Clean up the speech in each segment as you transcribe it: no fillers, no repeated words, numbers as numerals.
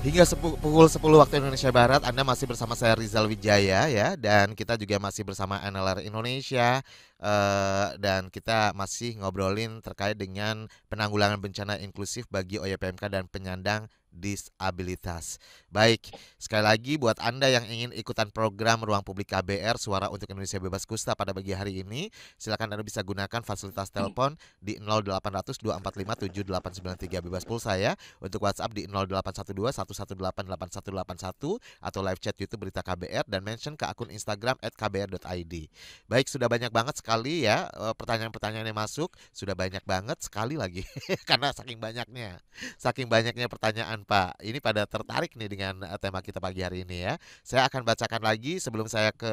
Hingga pukul 10 waktu Indonesia Barat, Anda masih bersama saya Rizal Wijaya ya, dan kita juga masih bersama NLR Indonesia, dan kita masih ngobrolin terkait dengan penanggulangan bencana inklusif bagi OYPMK dan penyandang disabilitas. Baik, sekali lagi buat Anda yang ingin ikutan program Ruang Publik KBR Suara untuk Indonesia Bebas Kusta pada pagi hari ini, silakan Anda bisa gunakan fasilitas telepon di 0800 245 7893 bebas pulsa ya. Untuk WhatsApp di 0812 118 8181 atau live chat YouTube Berita KBR dan mention ke akun Instagram @kbr.id. Baik, sudah banyak banget sekali ya pertanyaan-pertanyaan yang masuk, sudah banyak banget sekali lagi karena saking banyaknya. Saking banyaknya pertanyaan, Pak. Ini pada tertarik nih dengan tema kita pagi hari ini ya. Saya akan bacakan lagi sebelum saya ke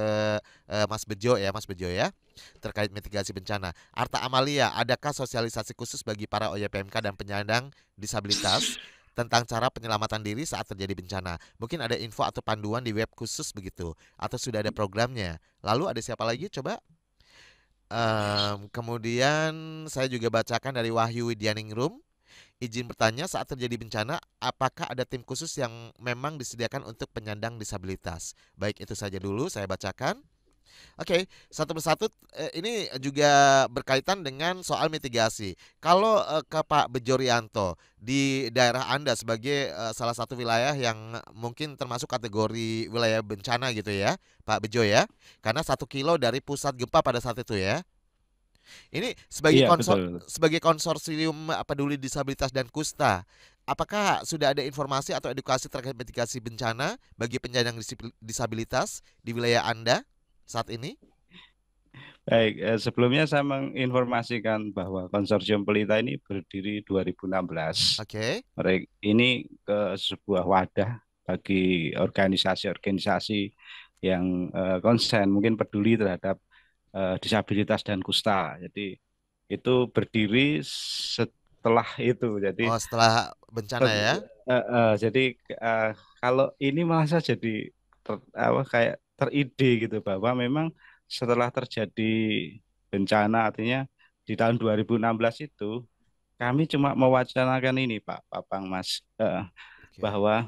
Mas Bejo ya, Mas Bejo ya. Terkait mitigasi bencana. Arta Amalia, adakah sosialisasi khusus bagi para OYPMK dan penyandang disabilitas tentang cara penyelamatan diri saat terjadi bencana? Mungkin ada info atau panduan di web khusus begitu, atau sudah ada programnya. Lalu ada siapa lagi? Coba. Kemudian saya juga bacakan dari Wahyu Widianingrum. Izin bertanya, saat terjadi bencana, apakah ada tim khusus yang memang disediakan untuk penyandang disabilitas? Baik, itu saja dulu saya bacakan. Oke, satu persatu ini juga berkaitan dengan soal mitigasi. Kalau ke Pak Bejorianto di daerah Anda sebagai salah satu wilayah yang mungkin termasuk kategori wilayah bencana gitu ya, Pak Bejo ya, karena 1 kilo dari pusat gempa pada saat itu ya. Ini Iya, betul. sebagai konsorsium peduli disabilitas dan kusta. Apakah sudah ada informasi atau edukasi terkait mitigasi bencana bagi penyandang disabilitas di wilayah Anda saat ini? Baik, sebelumnya saya menginformasikan bahwa Konsorsium Pelita ini berdiri 2016. Oke. Mereka ini ke sebuah wadah bagi organisasi-organisasi yang konsen, mungkin peduli terhadap disabilitas dan kusta. Jadi itu berdiri setelah itu. Jadi Oh, setelah bencana per- ya? jadi eh, kalau ini malah saya jadi kayak teride gitu bahwa memang setelah terjadi bencana, artinya di tahun 2016 itu kami cuma mewacanakan ini Pak Papang Mas, Oke. bahwa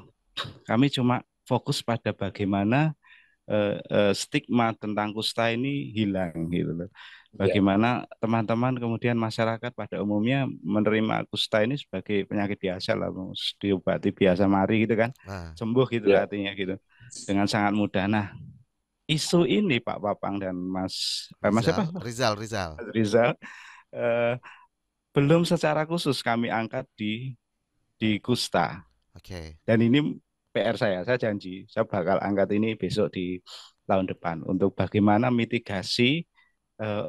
kami cuma fokus pada bagaimana stigma tentang kusta ini hilang gitu loh. Ya. Bagaimana teman-teman kemudian masyarakat pada umumnya menerima kusta ini sebagai penyakit biasa lah, Mas. Diobati biasa mari gitu kan, Nah, sembuh gitu lah Ya. artinya gitu, dengan sangat mudah. Nah, isu ini Pak Papang dan Mas siapa? Rizal. Rizal, eh, belum secara khusus kami angkat di kusta. Oke. Dan ini PR saya janji, saya bakal angkat ini besok di tahun depan untuk bagaimana mitigasi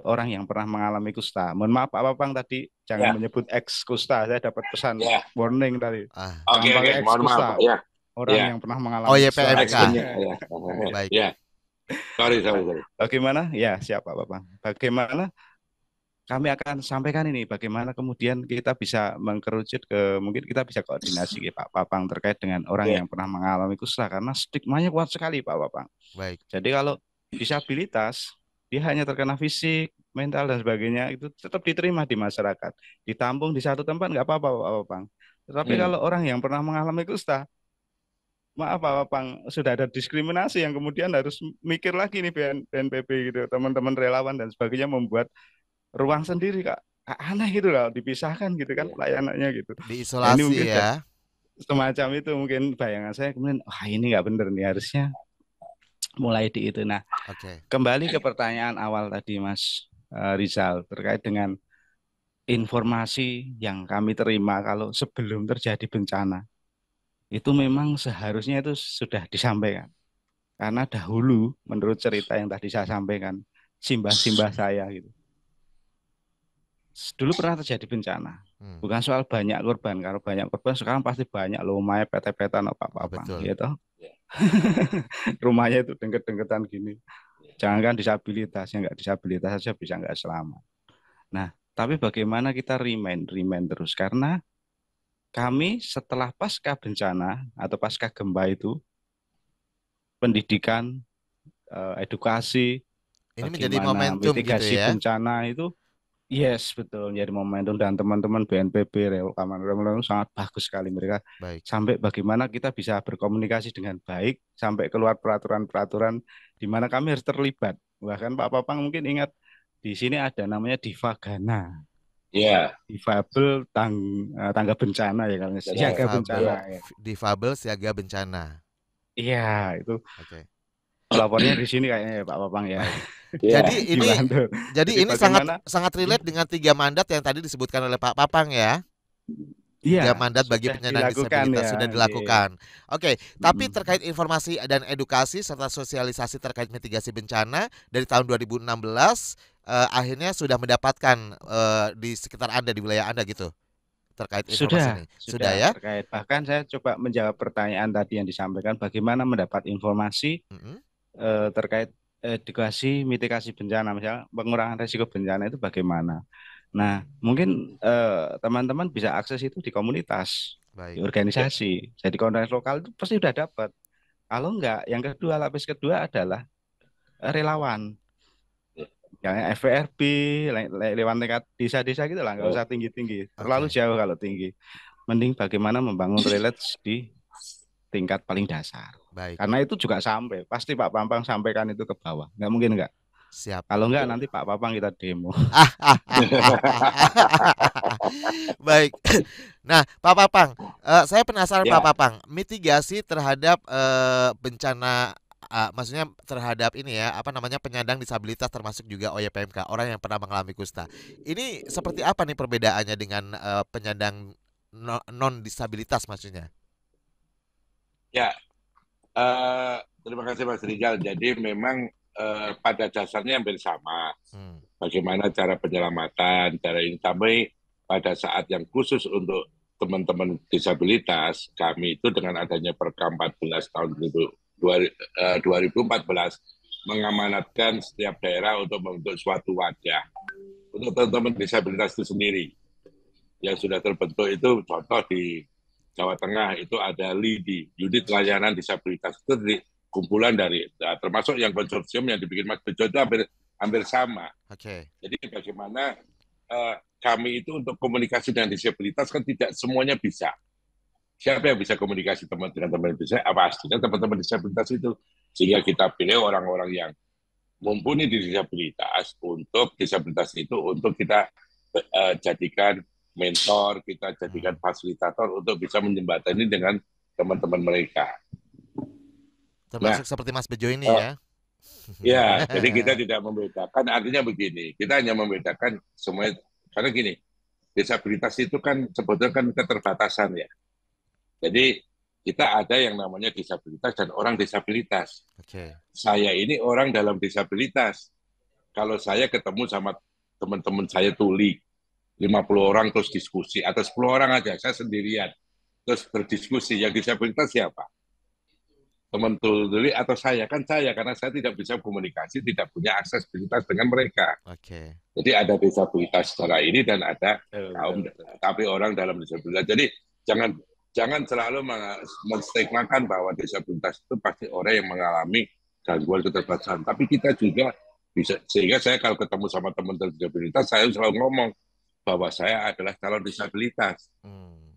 orang yang pernah mengalami kusta. Mohon maaf Pak Papang tadi jangan Ya. menyebut ex kusta, saya dapat pesan Ya. warning tadi. Ah, Jangan Oke, oke. pakai ex Mohon maaf, kusta, Pak. Ya. orang Ya. yang pernah oh mengalami ya kusta. PMK. Ex-nya. Ya. Baik. Ya. Sorry, Nah, sorry, sorry. bagaimana? Ya, siapa Pak Papang? Bagaimana kami akan sampaikan ini bagaimana kemudian kita bisa mengkerucut ke, mungkin kita bisa koordinasi ya Pak Papang terkait dengan orang Ya. yang pernah mengalami kusta karena stigmanya kuat sekali Pak Papang. Baik. Jadi kalau disabilitas dia hanya terkena fisik, mental dan sebagainya itu tetap diterima di masyarakat, ditampung di satu tempat nggak apa-apa Pak Papang. Tetapi Hmm. kalau orang yang pernah mengalami kusta, maaf Pak Papang, sudah ada diskriminasi yang kemudian harus mikir lagi nih BNPB gitu, teman-teman relawan dan sebagainya membuat ruang sendiri Kak. Aneh gitu loh, dipisahkan gitu kan Ya. pelayanannya gitu. Nah ini Diisolasi mungkin ya. semacam itu mungkin bayangan saya kemudian, wah ini nggak bener nih harusnya mulai di itu. Nah Oke. kembali ke pertanyaan awal tadi Mas Rizal terkait dengan informasi yang kami terima kalau sebelum terjadi bencana itu memang seharusnya itu sudah disampaikan. Karena dahulu menurut cerita yang tadi saya sampaikan, simbah-simbah saya gitu dulu pernah terjadi bencana. Hmm. Bukan soal banyak korban, kalau banyak korban sekarang pasti banyak loh, rumahnya pete-petan Oh, apa-apa, betul. gitu. Ya. Rumahnya itu dengket-dengketan gini. Jangankan disabilitas, yang nggak disabilitas saja bisa nggak selamat. Nah, tapi bagaimana kita remind terus? Karena kami setelah pasca bencana atau pasca gempa itu, pendidikan, edukasi, Ini menjadi bagaimana momentum gitu mitigasi ya. bencana itu Yes, betul. Jadi momentum dan teman-teman BNPB Relawan sangat bagus sekali mereka. Baik. Sampai bagaimana kita bisa berkomunikasi dengan baik sampai keluar peraturan-peraturan di mana kami harus terlibat. Bahkan Pak Papang mungkin ingat di sini ada namanya Divagana, Iya, difabel tangga bencana ya kalau siaga benar. bencana Difabel, Iya, ya. difabel siaga bencana. Iya, itu Oke, pelapornya di sini kayaknya ya Pak Papang ya. baik. iya. Jadi ini Dibantu. jadi Jadi ini sangat bagaimana? sangat relate dengan 3 mandat yang tadi disebutkan oleh Pak Papang ya. Iya, 3 mandat bagi sudah penyandang dilakukan ya. disabilitas sudah dilakukan. Oke, tapi Mm. terkait informasi dan edukasi serta sosialisasi terkait mitigasi bencana dari tahun 2016 akhirnya sudah mendapatkan di sekitar Anda di wilayah Anda gitu terkait informasi Sudah, ini. Sudah sudah ya? terkait. Bahkan saya coba menjawab pertanyaan tadi yang disampaikan, bagaimana mendapat informasi Mm-mm. terkait edukasi mitigasi bencana, misalnya pengurangan risiko bencana itu bagaimana. Nah, mungkin teman-teman bisa akses itu di komunitas, di Baik. Ya, organisasi. Jadi komunitas lokal itu pasti sudah dapat. Kalau enggak, yang kedua, lapis kedua adalah relawan. ya. Kayak FVRB, lewat tingkat desa-desa gitu lah, nggak Oh, usah tinggi-tinggi. Terlalu Oke. jauh kalau tinggi. Mending bagaimana membangun relate di tingkat paling dasar. Baik. Karena itu juga sampai, pasti Pak Pampang sampaikan itu ke bawah. Nggak mungkin nggak. Siap. Kalau nggak ya. nanti Pak Pampang kita demo. Baik. Nah, Pak Papang, saya penasaran Pak Ya, Papang, mitigasi terhadap bencana, maksudnya terhadap ini ya, apa namanya penyandang disabilitas termasuk juga OYPMK, orang yang pernah mengalami kusta. Ini seperti apa nih perbedaannya dengan penyandang non disabilitas maksudnya? ya. Terima kasih Mas Rizal. Jadi memang pada dasarnya hampir sama. Hmm. Bagaimana cara penyelamatan, cara ini. Tapi pada saat yang khusus untuk teman-teman disabilitas, kami itu dengan adanya Perka 14 tahun 2014 mengamanatkan setiap daerah untuk membentuk suatu wadah untuk teman-teman disabilitas itu sendiri. Yang sudah terbentuk itu contoh di Jawa Tengah itu ada LIDI, Unit Layanan Disabilitas. Itu kumpulan dari, termasuk yang konsorsium yang dibikin Mas Bejo itu hampir sama. Oke. Jadi bagaimana kami itu untuk komunikasi dengan disabilitas kan tidak semuanya bisa. Siapa yang bisa komunikasi dengan teman disabilitas? Pastinya teman-teman disabilitas itu. Sehingga kita pilih orang-orang yang mumpuni di disabilitas untuk disabilitas itu untuk kita jadikan mentor, kita jadikan Hmm. fasilitator untuk bisa menjembatani dengan teman-teman mereka. Nah, Termasuk seperti Mas Bejo ini uh, ya. ya, jadi kita tidak membedakan. Artinya begini, kita hanya membedakan semuanya. Karena gini, disabilitas itu kan sebetulnya kan keterbatasan ya. Jadi kita ada yang namanya disabilitas dan orang disabilitas. Oke. Saya ini orang dalam disabilitas. Kalau saya ketemu sama teman-teman saya tuli, 50 orang terus diskusi, atau 10 orang aja, saya sendirian. Terus berdiskusi, yang disabilitas siapa? Teman tuli atau saya? Kan saya, karena saya tidak bisa komunikasi, tidak punya aksesibilitas dengan mereka. Oke. Jadi ada disabilitas secara ini dan ada Betul, betul, kaum, betul. tapi orang dalam disabilitas. Jadi jangan jangan selalu menstigmakan bahwa disabilitas itu pasti orang yang mengalami gangguan keterbatasan. Tapi kita juga bisa, sehingga saya kalau ketemu sama teman disabilitas, saya selalu ngomong bahwa saya adalah calon disabilitas. Hmm.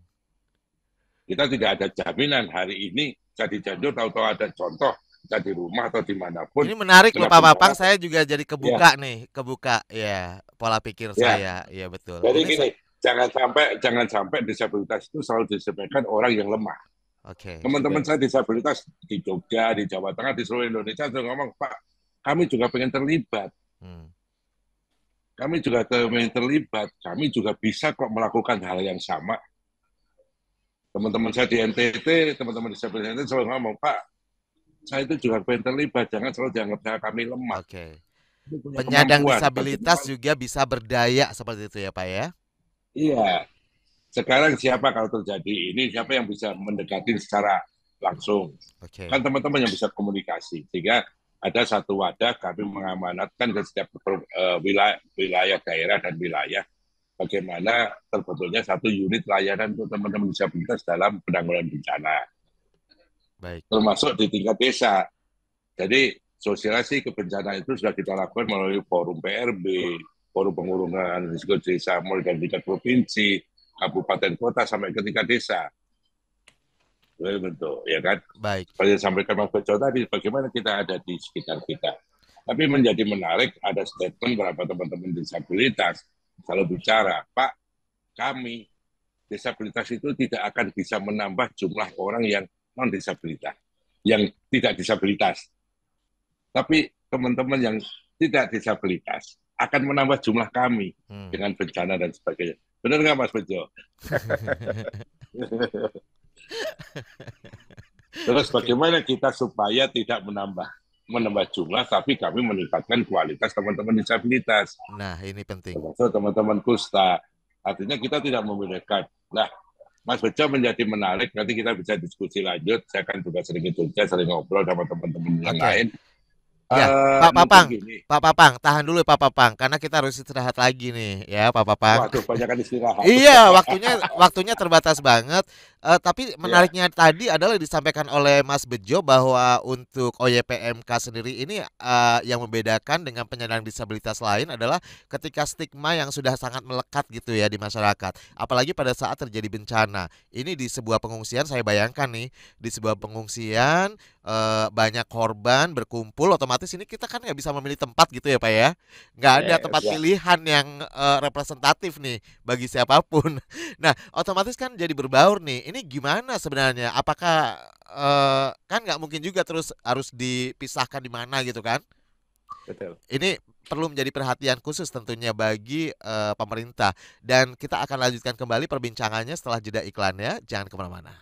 Kita tidak ada jaminan hari ini jadi janjur tahu-tahu ada contoh kita di rumah atau dimanapun Ini menarik loh kena Pak Papang, bencana. saya juga jadi Ya, kebuka nih, kebuka ya pola pikir ya. saya, ya betul. Jadi Ini gini, jangan sampai disabilitas itu selalu disebutkan orang yang lemah. oke, Teman-teman Betul. saya disabilitas di Jogja, di Jawa Tengah, di seluruh Indonesia sudah ngomong, Pak, kami juga pengen terlibat. hmm, Kami juga pengen terlibat. Kami juga bisa kok melakukan hal yang sama. Teman-teman saya di NTT, teman-teman disabilitas NTT selalu ngomong, Pak, saya itu juga pengen terlibat. Jangan selalu dianggap kami lemah. oke. Kami punya Penyandang kemampuan. disabilitas Bagaimana? juga bisa berdaya seperti itu ya Pak ya? Iya. Sekarang siapa kalau terjadi ini, siapa yang bisa mendekati secara langsung? Oke, Kan teman-teman yang bisa komunikasi. Sehingga ada satu wadah kami mengamanatkan ke setiap wilayah daerah dan wilayah bagaimana terbentuknya satu unit layanan untuk teman-teman disabilitas dalam penanggulangan bencana, baik. termasuk di tingkat desa. Jadi sosialisasi kebencanaan itu sudah kita lakukan melalui forum PRB, forum pengurangan risiko desa mulai dari tingkat provinsi, kabupaten kota sampai ke tingkat desa. Bentuk, ya kan? Baik. Seperti yang sampaikan Mas Bejo tadi, bagaimana kita ada di sekitar kita. Tapi menjadi menarik ada statement beberapa teman-teman disabilitas kalau bicara, Pak, kami disabilitas itu tidak akan bisa menambah jumlah orang yang non-disabilitas, yang tidak disabilitas. Tapi teman-teman yang tidak disabilitas akan menambah jumlah kami dengan bencana dan sebagainya. Benar nggak Mas Bejo? Terus bagaimana kita supaya tidak menambah jumlah, tapi kami meningkatkan kualitas teman-teman disabilitas. Nah, ini penting. Termasuk teman-teman kusta. Artinya kita tidak membedakan. Nah, Mas Bejo menjadi menarik, nanti kita bisa diskusi lanjut. Saya kan juga sering ke Jogja, sering ngobrol sama teman-teman yang lain. Ya, Pak Papang, tahan dulu Pak Papang, karena kita harus istirahat lagi nih, ya Pak Papang. Waduh, banyak istirahat. Iya, waktunya terbatas banget. Tapi menariknya tadi adalah disampaikan oleh Mas Bejo bahwa untuk OYPMK sendiri ini yang membedakan dengan penyandang disabilitas lain adalah ketika stigma yang sudah sangat melekat gitu ya di masyarakat. Apalagi pada saat terjadi bencana. Ini di sebuah pengungsian, saya bayangkan nih, di sebuah pengungsian banyak korban berkumpul, otomatis ini kita kan nggak bisa memilih tempat gitu ya Pak ya, nggak ada tempat pilihan yang representatif nih bagi siapapun. Nah, otomatis kan jadi berbaur nih. Ini gimana sebenarnya? Apakah kan nggak mungkin juga terus harus dipisahkan di mana gitu kan? Betul. Ini perlu menjadi perhatian khusus tentunya bagi pemerintah. Dan kita akan lanjutkan kembali perbincangannya setelah jeda iklan ya. Jangan kemana-mana.